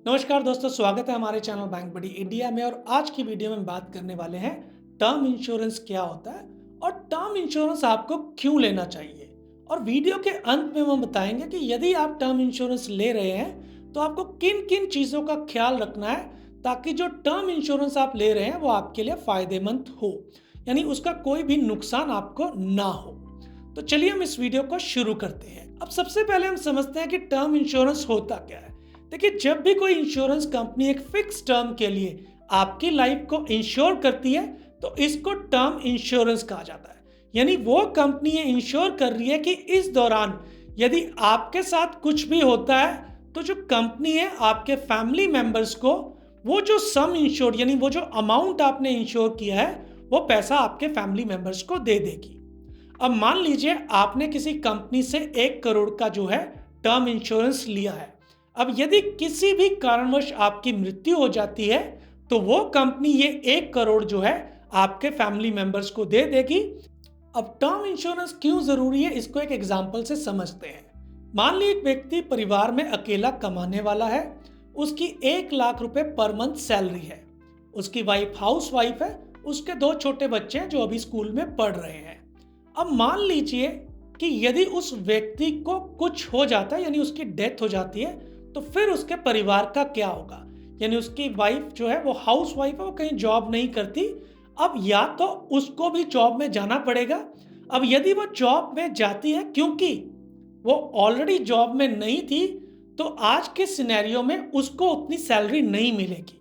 नमस्कार दोस्तों, स्वागत है हमारे चैनल बैंक बडी इंडिया में। और आज की वीडियो में बात करने वाले हैं टर्म इंश्योरेंस क्या होता है और टर्म इंश्योरेंस आपको क्यों लेना चाहिए। और वीडियो के अंत में हम बताएंगे कि यदि आप टर्म इंश्योरेंस ले रहे हैं तो आपको किन किन चीज़ों का ख्याल रखना है ताकि जो टर्म इंश्योरेंस आप ले रहे हैं वो आपके लिए फ़ायदेमंद हो, यानी उसका कोई भी नुकसान आपको ना हो। तो चलिए हम इस वीडियो को शुरू करते हैं। अब सबसे पहले हम समझते हैं कि टर्म इंश्योरेंस होता क्या है। देखिए, जब भी कोई इंश्योरेंस कंपनी एक फिक्स टर्म के लिए आपकी लाइफ को इंश्योर करती है तो इसको टर्म इंश्योरेंस कहा जाता है। यानी वो कंपनी ये इंश्योर कर रही है कि इस दौरान यदि आपके साथ कुछ भी होता है तो जो कंपनी है आपके फैमिली मेंबर्स को वो जो सम इंश्योर यानी वो जो अमाउंट आपने इंश्योर किया है वो पैसा आपके फैमिली मेंबर्स को दे देगी। अब मान लीजिए आपने किसी कंपनी से 1 करोड़ का जो है टर्म इंश्योरेंस लिया है। अब यदि किसी भी कारणवश आपकी मृत्यु हो जाती है तो वो कंपनी ये 1 करोड़ जो है आपके फैमिली मेंबर्स को दे देगी। अब टर्म इंश्योरेंस क्यों जरूरी है इसको एक एग्जांपल से समझते हैं। मान ली एक व्यक्ति परिवार में अकेला कमाने वाला है, उसकी 1 लाख रुपए पर मंथ सैलरी है, उसकी वाइफ हाउस वाइफ है, उसके 2 छोटे बच्चे हैं जो अभी स्कूल में पढ़ रहे हैं। अब मान लीजिए कि यदि उस व्यक्ति को कुछ हो जाता है यानी उसकी डेथ हो जाती है तो फिर उसके परिवार का क्या होगा। यानी उसकी वाइफ जो है वो हाउस वाइफ है, वो कहीं जॉब नहीं करती। अब या तो उसको भी जॉब में जाना पड़ेगा। अब यदि वो जॉब में जाती है क्योंकि वो ऑलरेडी जॉब में नहीं थी तो आज के सिनेरियो में उसको उतनी सैलरी नहीं मिलेगी।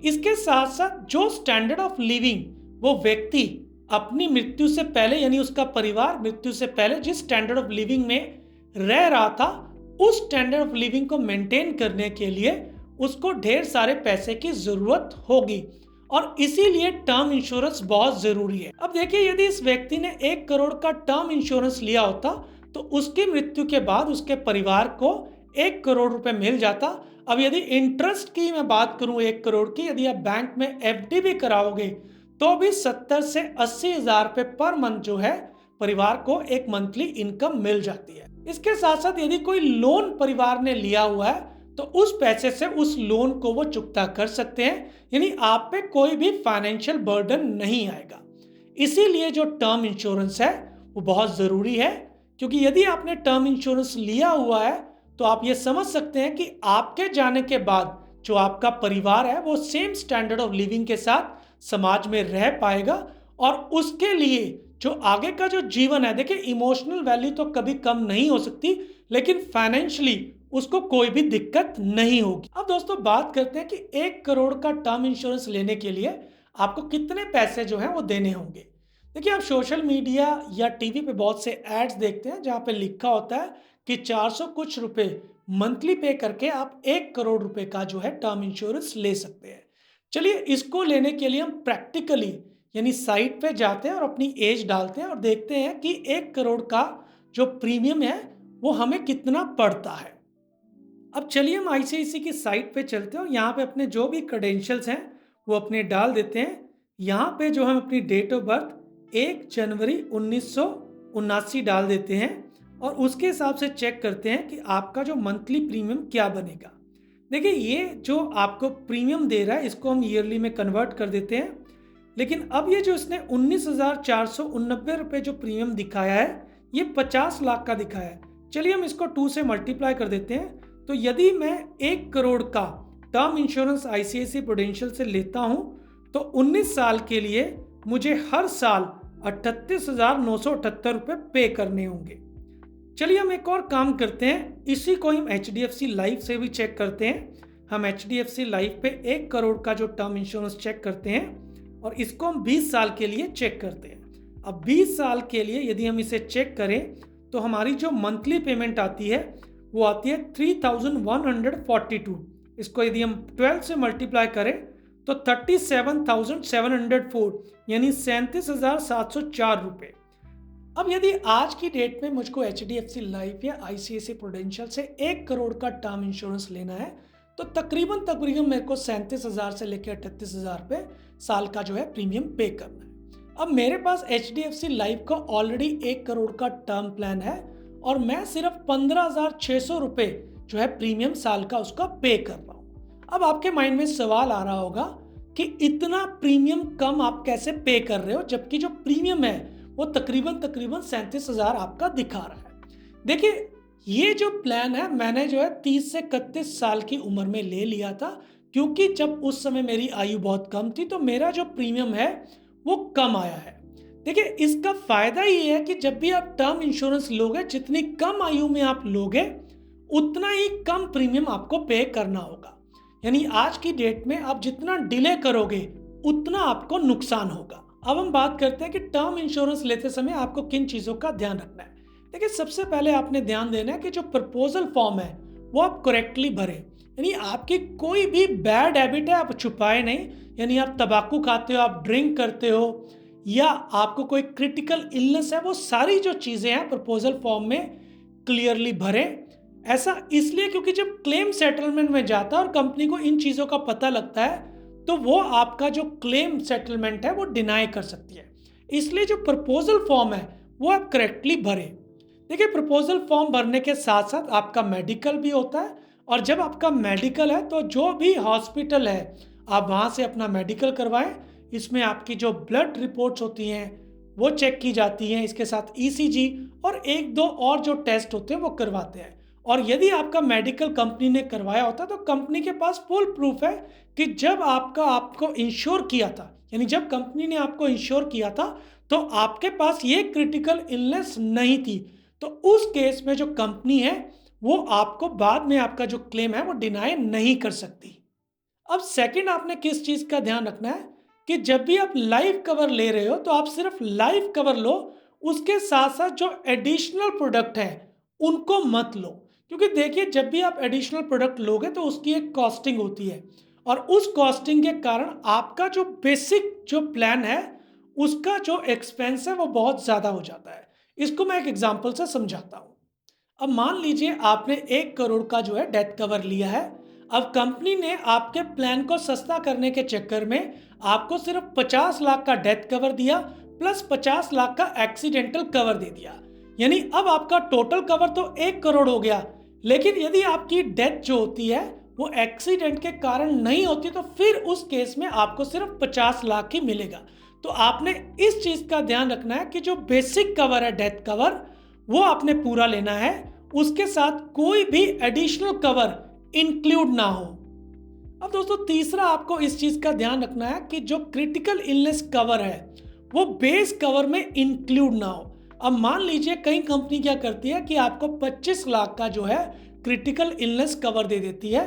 इसके साथ साथ जो स्टैंडर्ड ऑफ लिविंग वो व्यक्ति अपनी मृत्यु से पहले यानी उसका परिवार मृत्यु से पहले जिस स्टैंडर्ड ऑफ लिविंग में रह रहा था उस स्टैंडर्ड ऑफ लिविंग को मेंटेन करने के लिए उसको ढेर सारे पैसे की जरूरत होगी और इसीलिए टर्म इंश्योरेंस बहुत जरूरी है। अब देखिए, यदि इस व्यक्ति ने 1 करोड़ का टर्म इंश्योरेंस लिया होता तो उसकी मृत्यु के बाद उसके परिवार को 1 करोड़ रुपए मिल जाता। अब यदि इंटरेस्ट की मैं बात करूं 1 करोड़ की, यदि आप बैंक में एफडी भी कराओगे तो भी 70 से 80 हजार रुपए पर मंथ जो है परिवार को एक मंथली इनकम मिल जाती है। इसके साथ साथ यदि कोई लोन परिवार ने लिया हुआ है तो उस पैसे से उस लोन को वो चुकता कर सकते हैं, यानी आप पे कोई भी फाइनेंशियल बर्डन नहीं आएगा। इसीलिए जो टर्म इंश्योरेंस है वो बहुत ज़रूरी है, क्योंकि यदि आपने टर्म इंश्योरेंस लिया हुआ है तो आप ये समझ सकते हैं कि आपके जाने के बाद जो आपका परिवार है वो सेम स्टैंडर्ड ऑफ लिविंग के साथ समाज में रह पाएगा और उसके लिए जो आगे का जो जीवन है, देखिए इमोशनल वैल्यू तो कभी कम नहीं हो सकती लेकिन फाइनेंशियली उसको कोई भी दिक्कत नहीं होगी। अब दोस्तों बात करते हैं कि 1 करोड़ का टर्म इंश्योरेंस लेने के लिए आपको कितने पैसे जो हैं वो देने होंगे। देखिए, आप सोशल मीडिया या टीवी पे बहुत से एड्स देखते हैं जहाँ पे लिखा होता है कि 400 कुछ रुपए मंथली पे करके आप 1 करोड़ रुपए का जो है टर्म इंश्योरेंस ले सकते हैं। चलिए, इसको लेने के लिए हम प्रैक्टिकली यानी साइट पे जाते हैं और अपनी एज डालते हैं और देखते हैं कि 1 करोड़ का जो प्रीमियम है वो हमें कितना पड़ता है। अब चलिए हम आईसीआईसी की साइट पे चलते हैं और यहाँ पे अपने जो भी क्रेडेंशियल्स हैं वो अपने डाल देते हैं। यहाँ पे जो हम अपनी डेट ऑफ बर्थ 1 जनवरी 1979 डाल देते हैं और उसके हिसाब से चेक करते हैं कि आपका जो मंथली प्रीमियम क्या बनेगा। देखिए, ये जो आपको प्रीमियम दे रहा है इसको हम ईयरली में कन्वर्ट कर देते हैं, लेकिन अब ये जो इसने 19,489 रुपये जो प्रीमियम दिखाया है ये 50 लाख का दिखाया है। चलिए हम इसको 2 से मल्टीप्लाई कर देते हैं। तो यदि मैं 1 करोड़ का टर्म इंश्योरेंस आईसीआईसी प्रूडेंशियल से लेता हूं तो 19 साल के लिए मुझे हर साल 38,978 रुपये पे करने होंगे। चलिए हम एक और काम करते हैं, इसी को हम एचडीएफसी लाइफ से भी चेक करते हैं। हम एचडीएफसी लाइफ पे 1 करोड़ का जो टर्म इंश्योरेंस चेक करते हैं और इसको हम 20 साल के लिए चेक करते हैं। अब 20 साल के लिए यदि हम इसे चेक करें तो हमारी जो मंथली पेमेंट आती है वो आती है 3,142। इसको यदि हम 12 से मल्टीप्लाई करें तो 37,704 यानी 37,704 रुपये। अब यदि आज की डेट में मुझको एचडीएफसी लाइफ या आईसीआईसी प्रूडेंशियल से 1 करोड़ का टर्म इंश्योरेंस लेना है तो तकरीबन मेरे को 37,000 से लेकर 38,000 रुपये साल का जो है प्रीमियम पे करना है। अब मेरे पास एचडीएफसी लाइफ का ऑलरेडी 1 करोड़ का टर्म प्लान है और मैं सिर्फ 15,600 रुपये जो है प्रीमियम साल का उसका पे कर रहा हूँ। अब आपके माइंड में सवाल आ रहा होगा कि इतना प्रीमियम कम आप कैसे पे कर रहे हो, जबकि जो प्रीमियम है वो तकरीबन तकरीबन 37,000 आपका दिखा रहा है। देखिए, ये जो प्लान है मैंने जो है 30 से 31 साल की उम्र में ले लिया था, क्योंकि जब उस समय मेरी आयु बहुत कम थी तो मेरा जो प्रीमियम है वो कम आया है। देखिए, इसका फ़ायदा ये है कि जब भी आप टर्म इंश्योरेंस लोगे, जितनी कम आयु में आप लोगे उतना ही कम प्रीमियम आपको पे करना होगा। यानी आज की डेट में आप जितना डिले करोगे उतना आपको नुकसान होगा। अब हम बात करते हैं कि टर्म इंश्योरेंस लेते समय आपको किन चीज़ों का ध्यान रखना है। देखिए, सबसे पहले आपने ध्यान देना है कि जो प्रपोजल फॉर्म है वो आप करेक्टली भरें। यानी आपकी कोई भी बैड हैबिट है आप छुपाए नहीं। यानी आप तंबाकू खाते हो, आप ड्रिंक करते हो, या आपको कोई क्रिटिकल इलनेस है, वो सारी जो चीज़ें हैं प्रपोजल फॉर्म में क्लियरली भरें। ऐसा इसलिए क्योंकि जब क्लेम सेटलमेंट में जाता है और कंपनी को इन चीज़ों का पता लगता है तो वो आपका जो क्लेम सेटलमेंट है वो डिनाई कर सकती है। इसलिए जो प्रपोजल फॉर्म है वो आप करेक्टली भरें। देखिए, प्रपोजल फॉर्म भरने के साथ साथ आपका मेडिकल भी होता है, और जब आपका मेडिकल है तो जो भी हॉस्पिटल है आप वहाँ से अपना मेडिकल करवाएं। इसमें आपकी जो ब्लड रिपोर्ट्स होती हैं वो चेक की जाती हैं, इसके साथ ईसीजी और एक दो और जो टेस्ट होते हैं वो करवाते हैं। और यदि आपका मेडिकल कंपनी ने करवाया होता तो कंपनी के पास फुल प्रूफ है कि जब आपको इंश्योर किया था, यानी जब कंपनी ने आपको इंश्योर किया था तो आपके पास ये क्रिटिकल इलनेस नहीं थी। तो उस केस में जो कंपनी है वो आपको बाद में आपका जो क्लेम है वो डिनाई नहीं कर सकती। अब सेकंड, आपने किस चीज़ का ध्यान रखना है कि जब भी आप लाइफ कवर ले रहे हो तो आप सिर्फ लाइफ कवर लो, उसके साथ साथ जो एडिशनल प्रोडक्ट हैं उनको मत लो। क्योंकि देखिए, जब भी आप एडिशनल प्रोडक्ट लोगे तो उसकी एक कॉस्टिंग होती है, और उस कॉस्टिंग के कारण आपका जो बेसिक जो प्लान है उसका जो एक्सपेंस है वो बहुत ज़्यादा हो जाता है। इसको मैं एक एग्जांपल से समझाता हूँ। अब मान लीजिए आपने 1 करोड़ का जो है डेथ कवर लिया है। अब कंपनी ने आपके प्लान को सस्ता करने के चक्कर में आपको सिर्फ 50 लाख का डेथ कवर दिया प्लस 50 लाख का एक्सीडेंटल कवर दे दिया। यानी अब आपका टोटल कवर तो 1 करोड़ हो गया, लेकिन यदि आपकी डेथ जो होती है वो एक्सीडेंट के कारण नहीं होती तो फिर उस केस में आपको सिर्फ 50 लाख ही मिलेगा। तो आपने इस चीज़ का ध्यान रखना है कि जो बेसिक कवर है डेथ कवर वो आपने पूरा लेना है, उसके साथ कोई भी एडिशनल कवर इंक्लूड ना हो। अब दोस्तों, तीसरा आपको इस चीज का ध्यान रखना है कि जो क्रिटिकल इलनेस कवर है वो बेस कवर में इंक्लूड ना हो। अब मान लीजिए कई कंपनी क्या करती है कि आपको 25 लाख का जो है क्रिटिकल इलनेस कवर दे देती है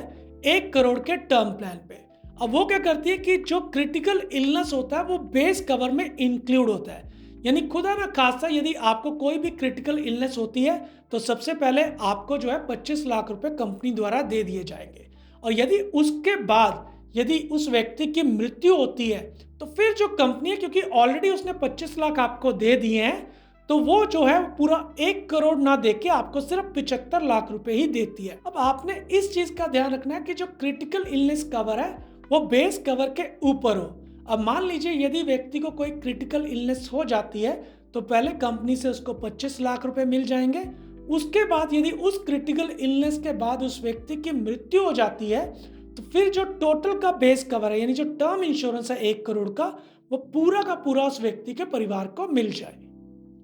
1 करोड़ के टर्म प्लान पे। अब वो क्या करती है कि जो क्रिटिकल इलनेस होता है वो बेस कवर में इंक्लूड होता है। यानी खुदा ना खास्ता यदि आपको कोई भी क्रिटिकल इलनेस होती है तो सबसे पहले आपको जो है 25 लाख रुपए कंपनी द्वारा दे दिए जाएंगे, और यदि उसके बाद यदि उस व्यक्ति की मृत्यु होती है तो फिर जो कंपनी है, क्योंकि ऑलरेडी उसने 25 लाख आपको दे दिए हैं, तो वो जो है पूरा 1 करोड़ ना देके आपको सिर्फ 75 लाख रुपए ही देती है। अब आपने इस चीज का ध्यान रखना है कि जो क्रिटिकल इलनेस कवर है वो बेस कवर के ऊपर हो। अब मान लीजिए यदि व्यक्ति को कोई क्रिटिकल इलनेस हो जाती है तो पहले कंपनी से उसको 25 लाख रुपए मिल जाएंगे। उसके बाद यदि उस क्रिटिकल इलनेस के बाद उस व्यक्ति की मृत्यु हो जाती है तो फिर जो टोटल का बेस कवर है, यानी जो टर्म इंश्योरेंस है 1 करोड़ का, वो पूरा का पूरा उस व्यक्ति के परिवार को मिल जाए।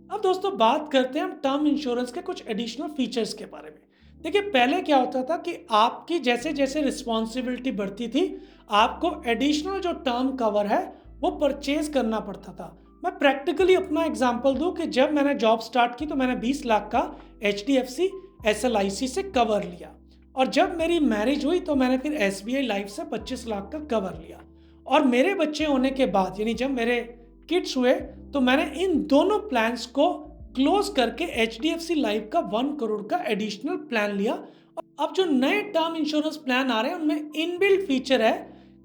अब दोस्तों, बात करते हैं हम टर्म इंश्योरेंस के कुछ एडिशनल फीचर्स के बारे में। देखिए, पहले क्या होता था कि आपकी जैसे जैसे रिस्पॉन्सिबिलिटी बढ़ती थी आपको एडिशनल जो टर्म कवर है वो परचेज करना पड़ता था। मैं प्रैक्टिकली अपना एग्जांपल दूं कि जब मैंने जॉब स्टार्ट की तो मैंने 20 लाख का HDFC SLIC से कवर लिया, और जब मेरी मैरिज हुई तो मैंने फिर SBI लाइफ से 25 लाख का कवर लिया, और मेरे बच्चे होने के बाद यानी जब मेरे किड्स हुए तो मैंने इन दोनों प्लान्स को क्लोज करके HDFC लाइफ का 1 करोड़ का एडिशनल प्लान लिया। अब जो नए टर्म इंश्योरेंस प्लान आ रहे हैं उनमें इनबिल्ट फीचर है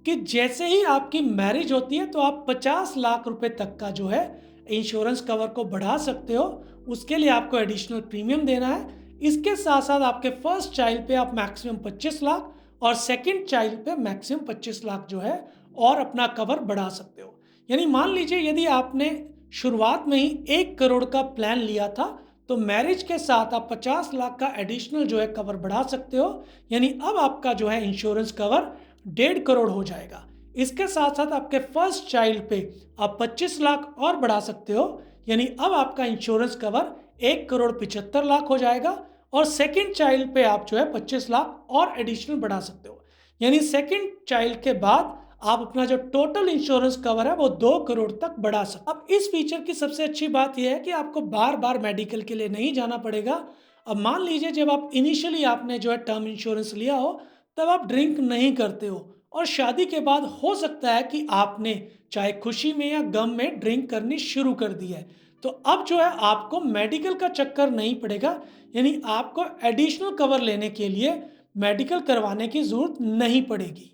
कि जैसे ही आपकी मैरिज होती है तो आप 50 लाख रुपए तक का जो है इंश्योरेंस कवर को बढ़ा सकते हो। उसके लिए आपको एडिशनल प्रीमियम देना है। इसके साथ साथ आपके फर्स्ट चाइल्ड पे आप मैक्सिमम 25 लाख और सेकंड चाइल्ड पे मैक्सिमम 25 लाख जो है और अपना कवर बढ़ा सकते हो। यानी मान लीजिए यदि आपने शुरुआत में ही 1 करोड़ का प्लान लिया था तो मैरिज के साथ आप 50 लाख का एडिशनल जो है कवर बढ़ा सकते हो। यानी अब आपका जो है इंश्योरेंस कवर 1.5 करोड़ हो जाएगा। इसके साथ साथ आपके फर्स्ट चाइल्ड पे आप 25 लाख और बढ़ा सकते हो, यानी अब आपका इंश्योरेंस कवर 1,75,00,000 हो जाएगा। और सेकंड चाइल्ड पे आप जो है 25 लाख और एडिशनल बढ़ा सकते हो, यानी सेकंड चाइल्ड के बाद आप अपना जो टोटल इंश्योरेंस कवर है वो 2 करोड़ तक बढ़ा सकते। अब इस फीचर की सबसे अच्छी बात यह है कि आपको बार बार मेडिकल के लिए नहीं जाना पड़ेगा। अब मान लीजिए जब आप इनिशियली आपने जो है टर्म इंश्योरेंस लिया हो, तब आप ड्रिंक नहीं करते हो और शादी के बाद हो सकता है कि आपने चाहे खुशी में या गम में ड्रिंक करनी शुरू कर दी है, तो अब जो है आपको मेडिकल का चक्कर नहीं पड़ेगा, यानी आपको एडिशनल कवर लेने के लिए मेडिकल करवाने की ज़रूरत नहीं पड़ेगी।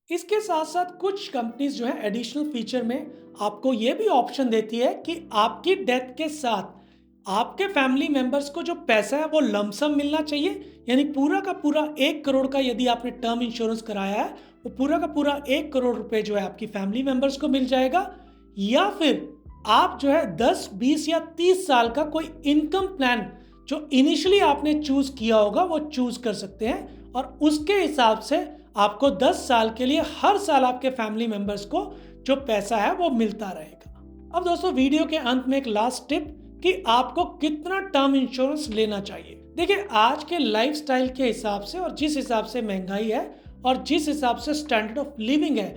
इसके साथ साथ कुछ कंपनीज जो है एडिशनल फीचर में आपको ये भी ऑप्शन देती है कि आपकी डेथ के साथ आपके फैमिली मेंबर्स को जो पैसा है वो लमसम मिलना चाहिए, यानी पूरा का पूरा 1 करोड़ का यदि आपने टर्म इंश्योरेंस कराया है वो पूरा का पूरा 1 करोड़ रुपए जो है आपकी फैमिली मेंबर्स को मिल जाएगा। या फिर आप जो है 10, 20 या 30 साल का कोई इनकम प्लान जो इनिशियली आपने चूज किया होगा वो चूज कर सकते हैं और उसके हिसाब से आपको 10 साल के लिए हर साल आपके फैमिली मेंबर्स को जो पैसा है वो मिलता रहेगा। अब दोस्तों वीडियो के अंत में एक लास्ट टिप कि आपको कितना टर्म इंश्योरेंस लेना चाहिए। देखिए आज के लाइफस्टाइल के हिसाब से और जिस हिसाब से महंगाई है और जिस हिसाब से स्टैंडर्ड ऑफ लिविंग है,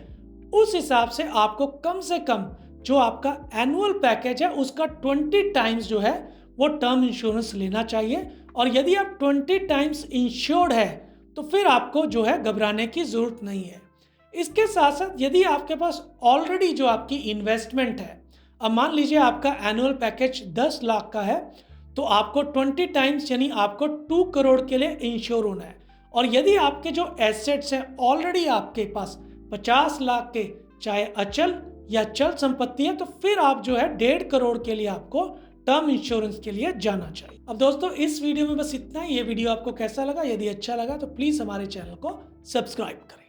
उस हिसाब से आपको कम से कम जो आपका एनुअल पैकेज है उसका 20 टाइम्स जो है वो टर्म इंश्योरेंस लेना चाहिए। और यदि आप 20 टाइम्स इंश्योर्ड है तो फिर आपको जो है घबराने की जरूरत नहीं है। इसके साथ साथ यदि आपके पास ऑलरेडी जो आपकी इन्वेस्टमेंट है, अब मान लीजिए आपका एनुअल पैकेज 10 लाख का है, तो आपको 20 टाइम्स यानी आपको 2 करोड़ के लिए इंश्योर होना है। और यदि आपके जो एसेट्स हैं ऑलरेडी आपके पास 50 लाख के चाहे अचल या चल संपत्ति है, तो फिर आप जो है 1.5 करोड़ के लिए आपको टर्म इंश्योरेंस के लिए जाना चाहिए। अब दोस्तों इस वीडियो में बस इतना ही। ये वीडियो आपको कैसा लगा? यदि अच्छा लगा तो प्लीज़ हमारे चैनल को सब्सक्राइब करें।